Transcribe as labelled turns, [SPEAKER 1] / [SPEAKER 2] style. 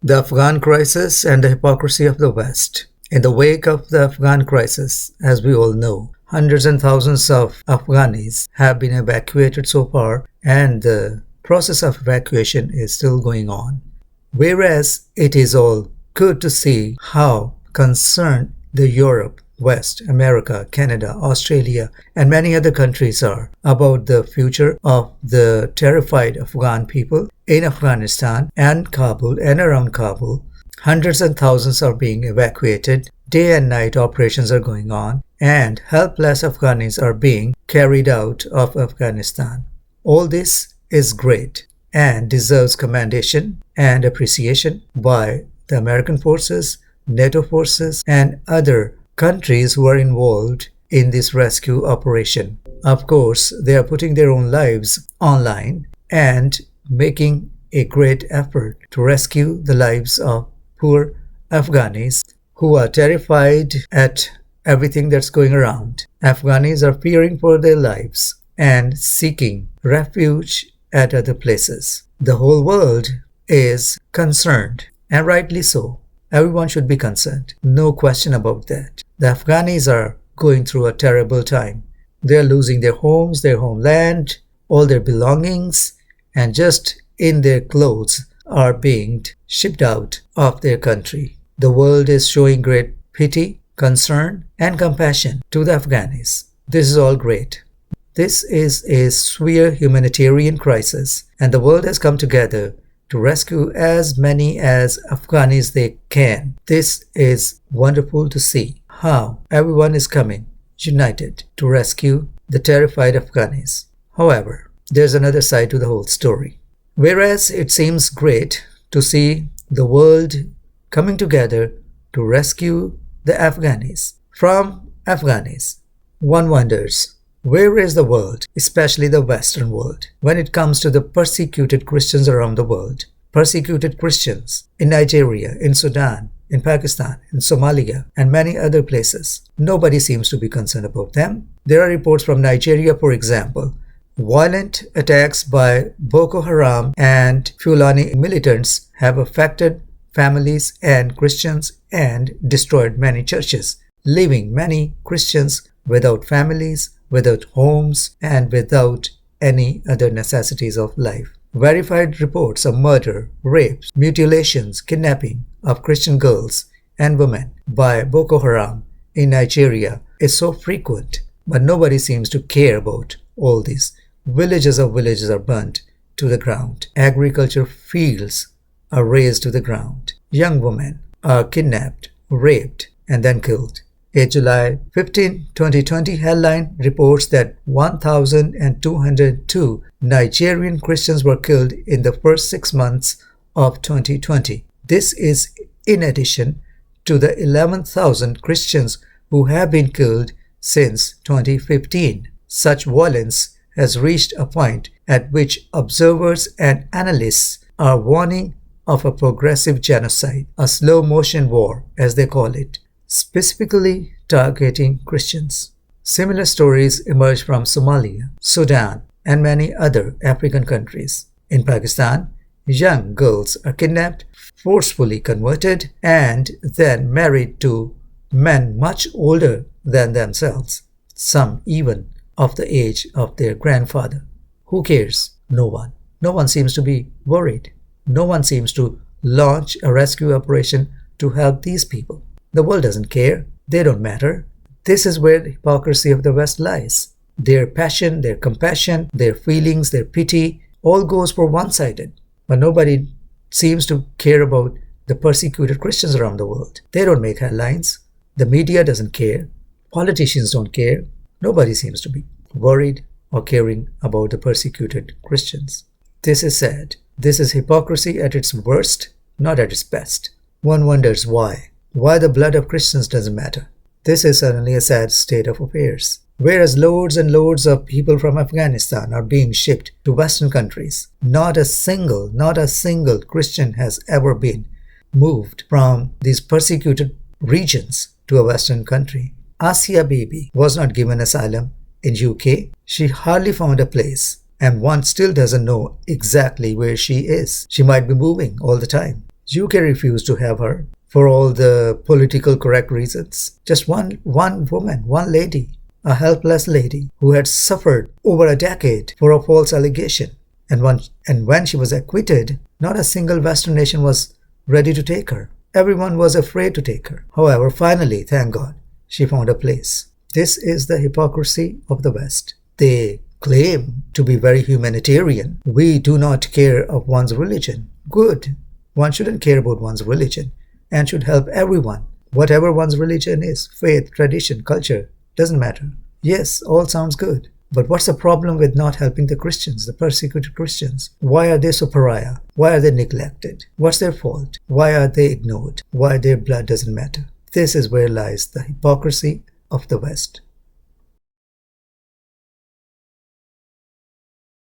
[SPEAKER 1] The Afghan Crisis and the Hypocrisy of the West. In the wake of the Afghan crisis, as we all know, hundreds and thousands of Afghanis have been evacuated so far, and the process of evacuation is still going on. Whereas it is all good to see how concerned the Europe, West, America, Canada, Australia, and many other countries are about the future of the terrified Afghan people in Afghanistan and Kabul and around Kabul. Hundreds and thousands are being evacuated. Day and night operations are going on, and helpless Afghanis are being carried out of Afghanistan. All this is great and deserves commendation and appreciation by the American forces, NATO forces, and other countries who are involved in this rescue operation. Of course, they are putting their own lives online and making a great effort to rescue the lives of poor Afghanis who are terrified at everything that's going around. Afghanis are fearing for their lives and seeking refuge at other places. The whole world is concerned, and rightly so. Everyone should be concerned. No question about that. The Afghanis are going through a terrible time. They are losing their homes, their homeland, all their belongings, and just in their clothes are being shipped out of their country. The world is showing great pity, concern, and compassion to the Afghanis. This is all great. This is a severe humanitarian crisis, and the world has come together to rescue as many as Afghanis they can. This is wonderful to see how everyone is coming united to rescue the terrified Afghanis. However, there's another side to the whole story. Whereas it seems great to see the world coming together to rescue the Afghanis from Afghanis, one wonders, where is the world, especially the Western world, when it comes to the persecuted Christians around the world? Persecuted Christians in Nigeria, in Sudan, in Pakistan, in Somalia, and many other places. Nobody seems to be concerned about them. There are reports from Nigeria, for example. Violent attacks by Boko Haram and Fulani militants have affected families and Christians and destroyed many churches, leaving many Christians without families, without homes, and without any other necessities of life. Verified reports of murder, rapes, mutilations, kidnapping of Christian girls and women by Boko Haram in Nigeria is so frequent, but nobody seems to care about all this. Villages are burnt to the ground. Agriculture fields are razed to the ground. Young women are kidnapped, raped, and then killed. A July 15, 2020 headline reports that 1,202 Nigerian Christians were killed in the first 6 months of 2020. This is in addition to the 11,000 Christians who have been killed since 2015. Such violence has reached a point at which observers and analysts are warning of a progressive genocide, a slow-motion war, as they call it, specifically targeting Christians. Similar stories emerge from Somalia, Sudan, and many other African countries. In Pakistan, young girls are kidnapped, forcefully converted, and then married to men much older than themselves, some even of the age of their grandfather. Who cares? No one. No one seems to be worried. No one seems to launch a rescue operation to help these people. The world doesn't care. They don't matter. This is where the hypocrisy of the West lies. Their passion, their compassion, their feelings, their pity, all goes for one-sided. But nobody seems to care about the persecuted Christians around the world. They don't make headlines. The media doesn't care. Politicians don't care. Nobody seems to be worried or caring about the persecuted Christians. This is sad. This is hypocrisy at its worst, not at its best. One wonders why. Why the blood of Christians doesn't matter. This is certainly a sad state of affairs. Whereas loads and loads of people from Afghanistan are being shipped to Western countries, not a single Christian has ever been moved from these persecuted regions to a Western country. Asia Bibi was not given asylum in UK. She hardly found a place, and one still doesn't know exactly where she is. She might be moving all the time. UK refused to have her for all the political correct reasons. Just one woman, one lady, a helpless lady who had suffered over a decade for a false allegation. And when she was acquitted, not a single Western nation was ready to take her. Everyone was afraid to take her. However, finally, thank God, she found a place. This is the hypocrisy of the West. They claim to be very humanitarian. We do not care of one's religion. Good. One shouldn't care about one's religion and should help everyone. Whatever one's religion is, faith, tradition, culture, doesn't matter. Yes, all sounds good. But what's the problem with not helping the Christians, the persecuted Christians? Why are they so pariah? Why are they neglected? What's their fault? Why are they ignored? Why their blood doesn't matter? This is where lies the hypocrisy of the West.